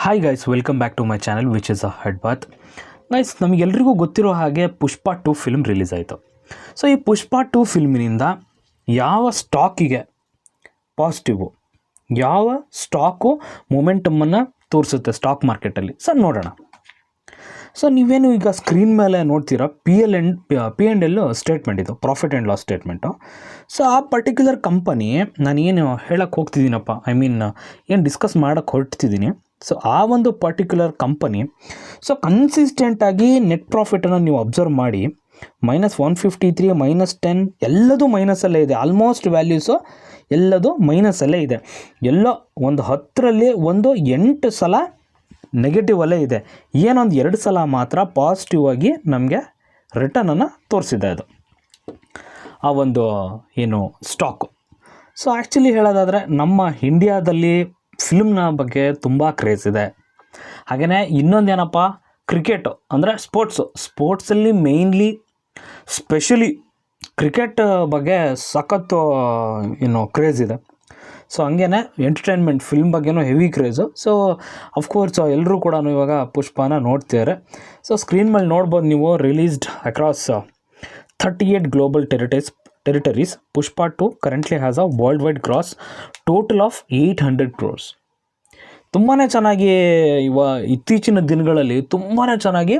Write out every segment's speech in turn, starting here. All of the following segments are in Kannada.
Hi guys, welcome back to my channel which is a head bath. Guys, ನಮಗೆಲ್ರಿಗೂ ಗೊತ್ತಿರೋ ಹಾಗೆ ಪುಷ್ಪ 2 ಫಿಲ್ಮ್ ರಿಲೀಸ್ ಆಯಿತು. ಸೊ ಈ ಪುಷ್ಪ 2 ಫಿಲ್ಮಿನಿಂದ ಯಾವ ಸ್ಟಾಕಿಗೆ ಪಾಸಿಟಿವು, ಯಾವ ಸ್ಟಾಕು ಮೊಮೆಂಟಮನ್ನು ತೋರಿಸುತ್ತೆ ಸ್ಟಾಕ್ ಮಾರ್ಕೆಟಲ್ಲಿ, ಸೊ ನೋಡೋಣ. ಸೊ ನೀವೇನು ಈಗ ಸ್ಕ್ರೀನ್ ಮೇಲೆ ನೋಡ್ತೀರಾ ಪಿ ಆ್ಯಂಡ್ ಎಲ್ ಸ್ಟೇಟ್ಮೆಂಟ್, ಇದು profit and loss statement. So ಆ ಪರ್ಟಿಕ್ಯುಲರ್ ಕಂಪನಿ ನಾನು ಏನು ಹೇಳಕ್ಕೆ ಹೋಗ್ತಿದ್ದೀನಪ್ಪ, ಏನು ಡಿಸ್ಕಸ್ ಮಾಡೋಕ್ಕೆ ಹೊರಟಿದ್ದೀನಿ. ಸೊ ಆ ಒಂದು ಪರ್ಟಿಕ್ಯುಲರ್ ಕಂಪನಿ ಸೊ ಕನ್ಸಿಸ್ಟೆಂಟಾಗಿ ನೆಟ್ ಪ್ರಾಫಿಟನ್ನು ನೀವು ಅಬ್ಸರ್ವ್ ಮಾಡಿ, -153, -10 ಎಲ್ಲದೂ ಮೈನಸಲ್ಲೇ ಇದೆ. ಆಲ್ಮೋಸ್ಟ್ ವ್ಯಾಲ್ಯೂಸು ಎಲ್ಲದೂ ಮೈನಸಲ್ಲೇ ಇದೆ. ಎಲ್ಲೋ ಒಂದು 10ರಲ್ಲಿ ಒಂದು 8 ಸಲ ನೆಗೆಟಿವಲ್ಲೇ ಇದೆ. ಏನೊಂದು 2 ಸಲ ಮಾತ್ರ ಪಾಸಿಟಿವ್ ಆಗಿ ನಮಗೆ ರಿಟರ್ನನ್ನು ತೋರಿಸಿದೆ ಅದು ಆ ಒಂದು ಏನು ಸ್ಟಾಕು. ಸೊ ಆ್ಯಕ್ಚುಲಿ ಹೇಳೋದಾದರೆ ನಮ್ಮ ಇಂಡಿಯಾದಲ್ಲಿ ಫಿಲ್ಮ್ನ ಬಗ್ಗೆ ತುಂಬ ಕ್ರೇಜ್ ಇದೆ. ಹಾಗೆಯೇ ಇನ್ನೊಂದೇನಪ್ಪ, ಕ್ರಿಕೆಟು ಅಂದರೆ ಸ್ಪೋರ್ಟ್ಸಲ್ಲಿ ಮೇಯ್ನ್ಲಿ ಸ್ಪೆಷಲಿ ಕ್ರಿಕೆಟ್ ಬಗ್ಗೆ ಸಖತ್ತು ಕ್ರೇಜ್ ಇದೆ. ಸೊ ಹಂಗೇ ಎಂಟರ್ಟೈನ್ಮೆಂಟ್ ಫಿಲ್ಮ್ ಬಗ್ಗೆನೂ ಹೆವಿ ಕ್ರೇಜು. ಸೊ ಅಫ್ಕೋರ್ಸ್ ಎಲ್ಲರೂ ಕೂಡ ಇವಾಗ ಪುಷ್ಪನ ನೋಡ್ತಿದ್ದಾರೆ. ಸೊ ಸ್ಕ್ರೀನ್ ಮೇಲೆ ನೋಡ್ಬೋದು ನೀವು, released across 38 global territories. Pushpa 2 currently has a world wide gross total of 800 crores. ತುಂಬಾ ಚೆನ್ನಾಗಿ ಇತ್ತೀಚಿನ ದಿನಗಳಲ್ಲಿ ತುಂಬಾ ಚೆನ್ನಾಗಿ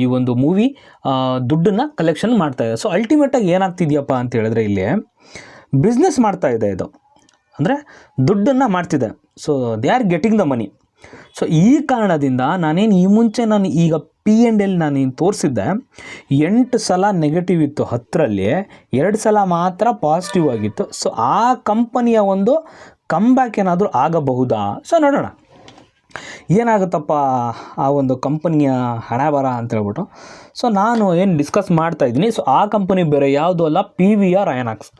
ಈ ಒಂದು ಮೂವಿ ದುಡ್ಡನ್ನು ಕಲೆಕ್ಷನ್ ಮಾಡ್ತಾಯಿದೆ. ಸೊ ಅಲ್ಟಿಮೇಟಾಗಿ ಏನಾಗ್ತಿದೆಯಪ್ಪ ಅಂತ ಹೇಳಿದ್ರೆ, ಇಲ್ಲಿ ಬಿಸ್ನೆಸ್ ಮಾಡ್ತಾ ಇದೆ ಇದು, ಅಂದರೆ ದುಡ್ಡನ್ನು ಮಾಡ್ತಿದೆ. So they are getting the money. So ಈ ಕಾರಣದಿಂದ ನಾನು ಈಗ ಪಿ ಆ್ಯಂಡ್ ಎಲ್ ನಾನೇನು ತೋರಿಸಿದ್ದೆ, 8 ಸಲ ನೆಗೆಟಿವ್ ಇತ್ತು, 10ರಲ್ಲಿ 2 ಸಲ ಮಾತ್ರ ಪಾಸಿಟಿವ್ ಆಗಿತ್ತು. ಸೊ ಆ ಕಂಪನಿಯ ಒಂದು ಕಮ್ಬ್ಯಾಕ್ ಏನಾದರೂ ಆಗಬಹುದಾ? ಸೊ ನೋಡೋಣ ಏನಾಗುತ್ತಪ್ಪ ಆ ಒಂದು ಕಂಪನಿಯ ಹಣೆ ಬರ ಅಂತ ಹೇಳ್ಬಿಟ್ಟು. ಸೊ ನಾನು ಏನು ಡಿಸ್ಕಸ್ ಮಾಡ್ತಾಯಿದ್ದೀನಿ, ಸೊ ಆ ಕಂಪನಿ ಬೇರೆ ಯಾವುದೂ ಅಲ್ಲ, PVR ಐನಾಕ್ಸ್.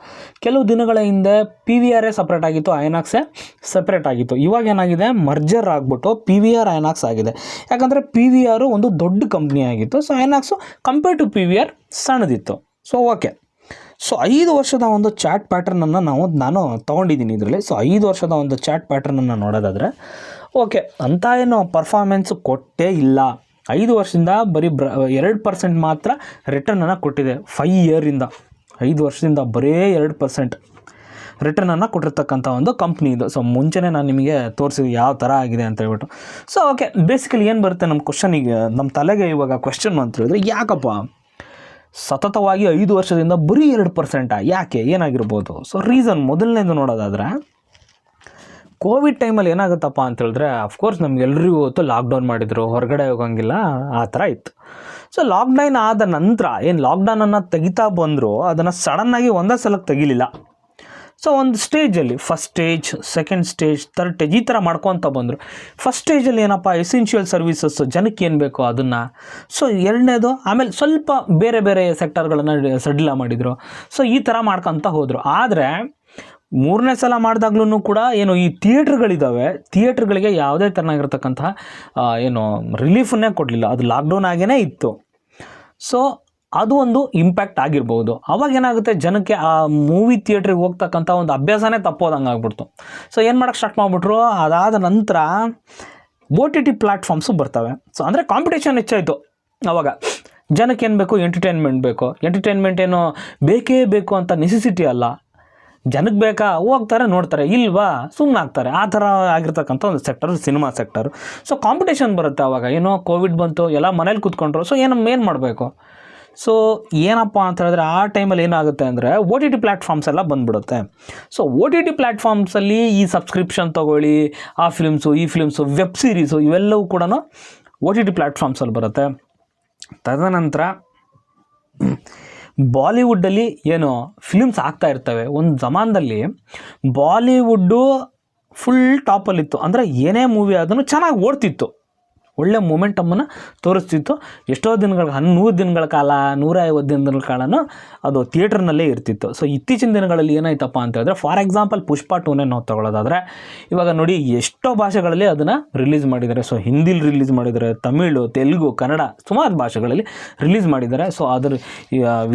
ಕೆಲವು ದಿನಗಳ ಹಿಂದೆ PVRೇ ಸಪ್ರೇಟ್ ಆಗಿತ್ತು, ಐನಾಕ್ಸೇ ಸಪ್ರೇಟ್ ಆಗಿತ್ತು. ಇವಾಗ ಏನಾಗಿದೆ, ಮರ್ಜರ್ ಆಗಿಬಿಟ್ಟು PVR ಐನಾಕ್ಸ್ ಆಗಿದೆ. ಯಾಕಂದರೆ PVR ಒಂದು ದೊಡ್ಡ ಕಂಪ್ನಿ ಆಗಿತ್ತು. So Inox compare to PVR ಸಣ್ಣದಿತ್ತು. So okay. ಸೊ 5 ವರ್ಷದ ಒಂದು ಚಾಟ್ ಪ್ಯಾಟ್ರನನ್ನು ನಾನು ತೊಗೊಂಡಿದ್ದೀನಿ ಇದರಲ್ಲಿ. ಸೊ 5 ವರ್ಷದ ಒಂದು ಚಾಟ್ ಪ್ಯಾಟ್ರನನ್ನು ನೋಡೋದಾದರೆ ಓಕೆ, ಅಂತ ಏನು ಪರ್ಫಾರ್ಮೆನ್ಸ್ ಕೊಟ್ಟೇ ಇಲ್ಲ. 5 ವರ್ಷದಿಂದ ಬರೀ 2% ಮಾತ್ರ ರಿಟರ್ನನ್ನು ಕೊಟ್ಟಿದೆ. 5 ಇಯರಿಂದ 5 ವರ್ಷದಿಂದ ಬರೀ 2% ರಿಟರ್ನನ್ನು ಕೊಟ್ಟಿರ್ತಕ್ಕಂಥ ಒಂದು ಕಂಪ್ನಿ ಇದು. ಸೊ ಮುಂಚೆನೇ ನಾನು ನಿಮಗೆ ತೋರಿಸಿದೆ ಯಾವ ಥರ ಆಗಿದೆ ಅಂತ ಹೇಳ್ಬಿಟ್ಟು. ಸೊ ಓಕೆ, ಬೇಸಿಕಲಿ ಏನು ಬರುತ್ತೆ ನಮ್ಮ ಕ್ವಶನಿಗೆ, ನಮ್ಮ ತಲೆಗೆ ಇವಾಗ ಕ್ವೆಶ್ಚನ್ ಅಂತ ಹೇಳಿದ್ರೆ, ಯಾಕಪ್ಪ ಸತತವಾಗಿ 5 ವರ್ಷದಿಂದ ಬರೀ 2%? ಯಾಕೆ, ಏನಾಗಿರ್ಬೋದು? ಸೊ ರೀಸನ್ ಮೊದಲನೇದು ನೋಡೋದಾದರೆ, ಕೋವಿಡ್ ಟೈಮಲ್ಲಿ ಏನಾಗುತ್ತಪ್ಪ ಅಂತ ಹೇಳಿದ್ರೆ, ಅಫ್ಕೋರ್ಸ್ ನಮಗೆಲ್ಲರಿಗೂ ಗೊತ್ತು, ಲಾಕ್ಡೌನ್ ಮಾಡಿದರು, ಹೊರಗಡೆ ಹೋಗೋಂಗಿಲ್ಲ, ಆ ಥರ ಇತ್ತು. ಸೊ ಲಾಕ್ಡೌನ್ ಆದ ನಂತರ ಏನು ಲಾಕ್ಡೌನನ್ನು ತೆಗಿತಾ ಬಂದರೂ ಅದನ್ನು ಸಡನ್ನಾಗಿ ಒಂದೇ ಸಲಕ್ಕೆ ತೆಗಿಲಿಲ್ಲ. ಸೊ ಒಂದು ಸ್ಟೇಜಲ್ಲಿ first stage, second stage, third stage ಈ ಥರ ಮಾಡ್ಕೊತ ಬಂದರು. ಫಸ್ಟ್ ಸ್ಟೇಜಲ್ಲಿ ಏನಪ್ಪ, ಎಸೆನ್ಷಿಯಲ್ ಸರ್ವೀಸಸ್ ಜನಕ್ಕೆ ಏನು ಬೇಕೋ ಅದನ್ನು. ಸೊ ಎರಡನೇದು, ಆಮೇಲೆ ಸ್ವಲ್ಪ ಬೇರೆ ಬೇರೆ ಸೆಕ್ಟರ್ಗಳನ್ನು ಸಡಿಲ ಮಾಡಿದರು. ಸೊ ಈ ಥರ ಮಾಡ್ಕೊತ ಹೋದರು. ಆದರೆ 3ನೇ ಸಲ ಮಾಡಿದಾಗ್ಲೂ ಕೂಡ ಈ ಥಿಯೇಟ್ರ್ಗಳಿದ್ದಾವೆ, ಥಿಯೇಟ್ರ್ಗಳಿಗೆ ಯಾವುದೇ ಥರನಾಗಿರ್ತಕ್ಕಂತಹ ರಿಲೀಫನ್ನೇ ಕೊಡಲಿಲ್ಲ. ಅದು ಲಾಕ್ಡೌನ್ ಆಗೇ ಇತ್ತು. ಸೊ ಅದು ಒಂದು ಇಂಪ್ಯಾಕ್ಟ್ ಆಗಿರ್ಬೋದು. ಅವಾಗ ಏನಾಗುತ್ತೆ, ಜನಕ್ಕೆ ಆ ಮೂವಿ ಥಿಯೇಟ್ರಿಗೆ ಹೋಗ್ತಕ್ಕಂಥ ಒಂದು ಅಭ್ಯಾಸನೇ ತಪ್ಪೋದಂಗೆ ಆಗ್ಬಿಡ್ತು. ಸೊ ಏನು ಮಾಡೋಕ್ಕೆ ಸ್ಟಾರ್ಟ್ ಮಾಡಿಬಿಟ್ರು, ಅದಾದ ನಂತರ OTT ಪ್ಲ್ಯಾಟ್ಫಾರ್ಮ್ಸು ಬರ್ತವೆ. ಸೊ ಅಂದರೆ ಕಾಂಪಿಟೇಷನ್ ಹೆಚ್ಚಾಯಿತು. ಅವಾಗ ಜನಕ್ಕೆ ಏನು ಬೇಕು, ಎಂಟರ್ಟೈನ್ಮೆಂಟ್ ಬೇಕು. ಎಂಟರ್ಟೈನ್ಮೆಂಟ್ ಏನೋ ಬೇಕೇ ಬೇಕು ಅಂತ ನೆಸೆಸಿಟಿ ಅಲ್ಲ, ಜನಕ್ಕೆ ಬೇಕಾ ಹೋಗ್ತಾರೆ, ನೋಡ್ತಾರೆ, ಇಲ್ವಾ ಸುಮ್ಮನೆ ಆಗ್ತಾರೆ. ಆ ಥರ ಆಗಿರ್ತಕ್ಕಂಥ ಒಂದು sector cinema sector. So competition ಬರುತ್ತೆ. ಅವಾಗ ಕೋವಿಡ್ ಬಂತು, ಎಲ್ಲ ಮನೇಲಿ ಕೂತ್ಕೊಂಡ್ರು. ಸೊ ಏನು ಮಾಡಬೇಕು? ಸೊ ಏನಪ್ಪ ಅಂತ ಹೇಳಿದ್ರೆ, ಆ ಟೈಮಲ್ಲಿ ಏನಾಗುತ್ತೆ ಅಂದರೆ OTT ಪ್ಲ್ಯಾಟ್ಫಾರ್ಮ್ಸ್ ಎಲ್ಲ ಬಂದುಬಿಡುತ್ತೆ. ಸೊ OTT ಪ್ಲ್ಯಾಟ್ಫಾರ್ಮ್ಸಲ್ಲಿ ಈ ಸಬ್ಸ್ಕ್ರಿಪ್ಷನ್ ತೊಗೊಳ್ಳಿ, ಆ ಫಿಲ್ಮ್ಸು, ಈ ಫಿಲ್ಮ್ಸು, ವೆಬ್ ಸೀರೀಸು ಇವೆಲ್ಲವೂ ಕೂಡ OTT ಪ್ಲ್ಯಾಟ್ಫಾರ್ಮ್ಸಲ್ಲಿ ಬರುತ್ತೆ. ತದನಂತರ ಬಾಲಿವುಡ್ಡಲ್ಲಿ ಫಿಲ್ಮ್ಸ್ ಆಗ್ತಾ ಇರ್ತವೆ. ಒಂದು ಜಮಾನದಲ್ಲಿ ಬಾಲಿವುಡ್ಡು ಫುಲ್ ಟಾಪಲ್ಲಿತ್ತು. ಅಂದರೆ ಏನೇ ಮೂವಿ ಆದ್ರೂ ಚೆನ್ನಾಗಿ ಓಡ್ತಿತ್ತು. ಒಳ್ಳೆ ಮೊಮೆಂಟಮನ್ನು ತೋರಿಸ್ತಿತ್ತು. ಎಷ್ಟೋ ದಿನಗಳ 100 ದಿನಗಳ ಕಾಲ 150 ದಿನಗಳ ಕಾಲನೂ ಅದು ಥಿಯೇಟ್ರ್ನಲ್ಲೇ ಇರ್ತಿತ್ತು. ಸೊ ಇತ್ತೀಚಿನ ದಿನಗಳಲ್ಲಿ ಏನಾಯ್ತಪ್ಪ ಅಂತ ಹೇಳಿದ್ರೆ, ಫಾರ್ ಎಕ್ಸಾಂಪಲ್ ಪುಷ್ಪ 2ನೇ ನಾವು ತಗೊಳ್ಳೋದಾದರೆ, ಇವಾಗ ನೋಡಿ ಎಷ್ಟೋ ಭಾಷೆಗಳಲ್ಲಿ ಅದನ್ನು ರಿಲೀಸ್ ಮಾಡಿದ್ದಾರೆ. ಸೊ ಹಿಂದಿಲಿ ರಿಲೀಸ್ ಮಾಡಿದ್ದಾರೆ, ತಮಿಳು, ತೆಲುಗು, ಕನ್ನಡ ಸುಮಾರು ಭಾಷೆಗಳಲ್ಲಿ ರಿಲೀಸ್ ಮಾಡಿದ್ದಾರೆ. ಸೊ ಅದ್ರ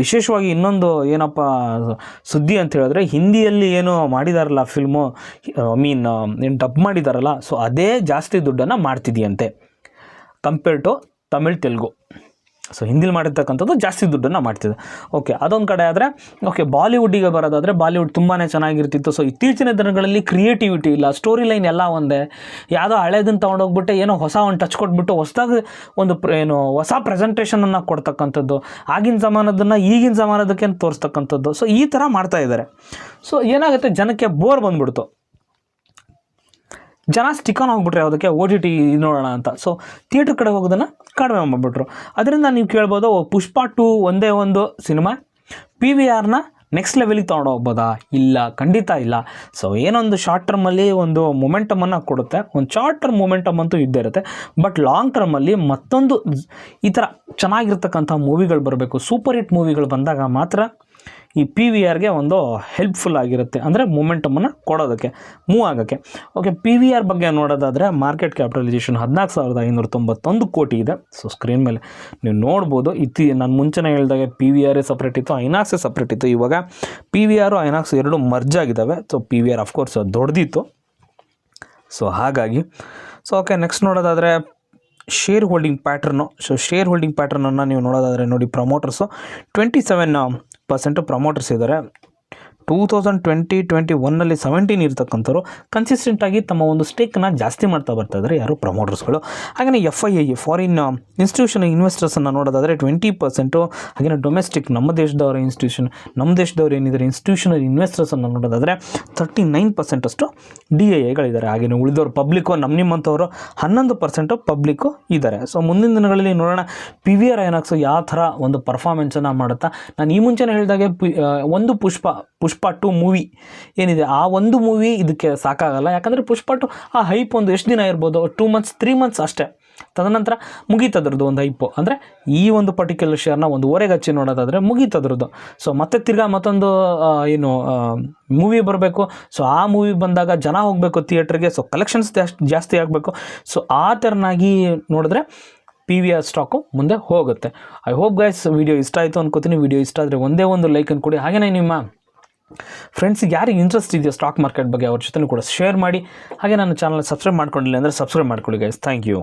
ವಿಶೇಷವಾಗಿ ಇನ್ನೊಂದು ಏನಪ್ಪ ಸುದ್ದಿ ಅಂತ ಹೇಳಿದ್ರೆ, ಹಿಂದಿಯಲ್ಲಿ ಏನು ಮಾಡಿದಾರಲ್ಲ ಫಿಲ್ಮು, ಏನು ಡಬ್ ಮಾಡಿದಾರಲ್ಲ, ಸೊ ಅದೇ ಜಾಸ್ತಿ ದುಡ್ಡನ್ನು ಮಾಡ್ತಿದೆಯಂತೆ compare to Tamil Telugu. So ಹಿಂದಿಲಿ ಮಾಡಿರ್ತಕ್ಕಂಥದ್ದು ಜಾಸ್ತಿ ದುಡ್ಡನ್ನು ಮಾಡ್ತಿದೆ. ಓಕೆ, ಅದೊಂದು ಕಡೆ ಆದರೆ ಓಕೆ, ಬಾಲಿವುಡ್ಡಿಗೆ ಬರೋದಾದರೆ ಬಾಲಿವುಡ್ ತುಂಬಾ ಚೆನ್ನಾಗಿರ್ತಿತ್ತು. ಸೊ ಇತ್ತೀಚಿನ ದಿನಗಳಲ್ಲಿ ಕ್ರಿಯೇಟಿವಿಟಿ ಇಲ್ಲ, ಸ್ಟೋರಿ ಲೈನ್ ಎಲ್ಲ ಒಂದೇ, ಯಾವುದೋ ಹಳೇದನ್ನು ತೊಗೊಂಡೋಗ್ಬಿಟ್ಟು ಏನೋ ಹೊಸ ಒಂದು ಟಚ್ ಕೊಟ್ಬಿಟ್ಟು ಹೊಸದಾಗಿ ಒಂದು ಹೊಸ ಪ್ರೆಸೆಂಟೇಷನನ್ನು ಕೊಡ್ತಕ್ಕಂಥದ್ದು, ಆಗಿನ ಜಮಾನದನ್ನು ಈಗಿನ ಜಮಾನದಕ್ಕೆ ತೋರಿಸ್ತಕ್ಕಂಥದ್ದು. ಸೊ ಈ ಥರ ಮಾಡ್ತಾ ಇದ್ದಾರೆ. ಸೊ ಏನಾಗುತ್ತೆ, ಜನಕ್ಕೆ ಬೋರ್ ಬಂದ್ಬಿಡ್ತು, ಜನ ಸ್ಟಿಕಾನ್ ಹೋಗ್ಬಿಟ್ರೆ ಯಾವುದಕ್ಕೆ OTT ನೋಡೋಣ ಅಂತ. ಸೊ ಥಿಯೇಟ್ರ್ ಕಡೆ ಹೋಗೋದನ್ನು ಕಡಿಮೆ ಮಾಡಿಬಿಟ್ರು. ಅದರಿಂದ ನೀವು ಕೇಳ್ಬೋದು, ಪುಷ್ಪ 2 ಒಂದೇ ಒಂದು ಸಿನಿಮಾ PVRನ ನೆಕ್ಸ್ಟ್ ಲೆವೆಲಿಗೆ ತೊಗೊಂಡು ಹೋಗ್ಬೋದಾ? ಇಲ್ಲ, ಖಂಡಿತ ಇಲ್ಲ. ಸೊ ಏನೊಂದು ಶಾರ್ಟ್ ಟರ್ಮಲ್ಲಿ ಒಂದು ಮೊಮೆಂಟಮನ್ನು ಕೊಡುತ್ತೆ, ಒಂದು ಶಾರ್ಟ್ ಟರ್ಮ್ ಮೊಮೆಂಟಮ್ ಅಂತೂ ಇದ್ದೇ ಇರುತ್ತೆ. ಬಟ್ ಲಾಂಗ್ ಟರ್ಮಲ್ಲಿ ಮತ್ತೊಂದು ಈ ಥರ ಚೆನ್ನಾಗಿರ್ತಕ್ಕಂಥ ಮೂವಿಗಳು ಬರಬೇಕು, ಸೂಪರ್ ಹಿಟ್ ಮೂವಿಗಳು ಬಂದಾಗ ಮಾತ್ರ ಈ PVRಗೆ ಒಂದು ಹೆಲ್ಪ್ಫುಲ್ ಆಗಿರುತ್ತೆ, ಅಂದರೆ ಮೊಮೆಂಟಮನ್ನು ಕೊಡೋದಕ್ಕೆ, ಮೂವ್ ಆಗೋಕ್ಕೆ. ಓಕೆ, PVR ಬಗ್ಗೆ ನೋಡೋದಾದರೆ ಮಾರ್ಕೆಟ್ ಕ್ಯಾಪಿಟಲೈಸೇಷನ್ 14,591 ಕೋಟಿ ಇದೆ. ಸೊ ಸ್ಕ್ರೀನ್ ಮೇಲೆ ನೀವು ನೋಡ್ಬೋದು. ನಾನು ಮುಂಚೆನೇ ಹೇಳಿದಾಗೆ PVR ಸಪ್ರೇಟ್ ಇತ್ತು, ಐನಾಕ್ಸೇ ಸಪ್ರೇಟ್ ಇತ್ತು. ಇವಾಗ PVR ಐನಾಕ್ಸ್ ಎರಡು ಮರ್ಜ್ ಆಗಿದ್ದಾವೆ. ಸೊ PVR ಅಫ್ಕೋರ್ಸ್ ದೊಡ್ಡದಿತ್ತು. ಸೊ ಹಾಗಾಗಿ ಓಕೆ, ನೆಕ್ಸ್ಟ್ ನೋಡೋದಾದರೆ ಶೇರ್ ಹೋಲ್ಡಿಂಗ್ ಪ್ಯಾಟ್ರನ್ನು. ಸೊ ಶೇರ್ ಹೋಲ್ಡಿಂಗ್ ಪ್ಯಾಟ್ರನನ್ನು ನೀವು ನೋಡೋದಾದರೆ ನೋಡಿ, ಪ್ರಮೋಟರ್ಸು 27% ಪ್ರಮೋಟರ್ಸ್ ಇದ್ದಾರೆ. 2020-21ನಲ್ಲಿ 17 ಇರ್ತಕ್ಕಂಥವ್ರು ಕನ್ಸಿಸ್ಟೆಂಟಾಗಿ ತಮ್ಮ ಒಂದು ಸ್ಟೇಕನ್ನು ಜಾಸ್ತಿ ಮಾಡ್ತಾ ಬರ್ತಾ ಇದ್ದಾರೆ, ಯಾರು ಪ್ರಮೋಟರ್ಸ್ಗಳು. ಹಾಗೆಯೇ FII ಫಾರಿನ್ ಇನ್ಸ್ಟಿಟ್ಯೂಷನ್ ಇನ್ವೆಸ್ಟರ್ಸನ್ನು ನೋಡೋದಾದರೆ 20%. ಹಾಗೆಯೇ ಡೊಮೆಸ್ಟಿಕ್ ನಮ್ಮ ದೇಶದವರ ನಮ್ಮ ದೇಶದವ್ರು ಏನಿದ್ದಾರೆ ಇನ್ಸ್ಟಿಟ್ಯೂಷನಲ್ ಇನ್ವೆಸ್ಟರ್ಸನ್ನು ನೋಡೋದಾದರೆ 39% ಅಷ್ಟು DIIಗಳಿದ್ದಾರೆ. ಹಾಗೆಯೇ ಉಳಿದವರು ಪಬ್ಲಿಕ್ಕು, ನಿಮ್ಮಂಥವರು 11% ಪಬ್ಲಿಕ್ಕು ಇದ್ದಾರೆ. ಸೊ ಮುಂದಿನ ದಿನಗಳಲ್ಲಿ ನೋಡೋಣ PVR ಐನಾಕ್ಸ್ ಯಾವ ಥರ ಒಂದು ಪರ್ಫಾರ್ಮೆನ್ಸನ್ನು ಮಾಡುತ್ತಾ. ನಾನು ಈ ಮುಂಚೆನೇ ಹೇಳಿದಾಗೆ ಒಂದು ಪುಷ್ಪ 2 ಮೂವಿ ಏನಿದೆ, ಆ ಒಂದು ಮೂವಿ ಇದಕ್ಕೆ ಸಾಕಾಗಲ್ಲ. ಯಾಕಂದರೆ ಪುಷ್ಪ 2 ಆ ಹೈಪ್ ಒಂದು ಎಷ್ಟು ದಿನ ಇರ್ಬೋದು, 2 ಮಂತ್ಸ್ 3 ಮಂತ್ಸ್ ಅಷ್ಟೇ. ತದನಂತರ ಮುಗೀತದ್ರದ್ದು ಒಂದು ಹೈಪು. ಅಂದರೆ ಈ ಒಂದು ಪರ್ಟಿಕ್ಯುಲರ್ ಶೇರ್ನ ಒಂದು ಓರೆಗೆ ಹಚ್ಚಿ ನೋಡೋದಾದರೆ ಮುಗೀತದ್ರದ್ದು. ಸೊ ಮತ್ತೆ ತಿರ್ಗಾ ಮತ್ತೊಂದು ಮೂವಿ ಬರಬೇಕು. ಸೊ ಆ ಮೂವಿ ಬಂದಾಗ ಜನ ಹೋಗಬೇಕು ಥಿಯೇಟ್ರಿಗೆ. ಸೊ ಕಲೆಕ್ಷನ್ಸ್ ಜಾಸ್ತಿ ಆಗಬೇಕು. ಸೊ ಆ ಥರನಾಗಿ ನೋಡಿದ್ರೆ PVR ಸ್ಟಾಕು ಮುಂದೆ ಹೋಗುತ್ತೆ. ಐ ಹೋಪ್ ಗೈಸ್ ವಿಡಿಯೋ ಇಷ್ಟ ಆಯಿತು ಅನ್ಕೋತೀನಿ. ವಿಡಿಯೋ ಇಷ್ಟ ಆದರೆ ಒಂದೇ ಒಂದು ಲೈಕನ್ನು ಕೊಡಿ. ಹಾಗೆಯೇ ನಿಮ್ಮ ಫ್ರೆಂಡ್ಸಿಗೆ ಯಾರಿಗೆ ಇಂಟ್ರೆಸ್ಟ್ ಇದೆಯೋ ಸ್ಟಾಕ್ ಮಾರ್ಕೆಟ್ ಬಗ್ಗೆ ಅವ್ರ ಜೊತೆ ಕೂಡ ಶೇರ್ ಮಾಡಿ. ಹಾಗೆ ನನ್ನ ಚಾನಲ್ ಸಬ್ಸ್ಕ್ರೈಬ್ ಮಾಡ್ಕೊಂಡಿಲ್ಲ ಅಂದರೆ ಸಬ್ಸ್ಕ್ರೈಬ್ ಮಾಡ್ಕೊಳ್ಳಿ ಗೈಸ್. Thank you.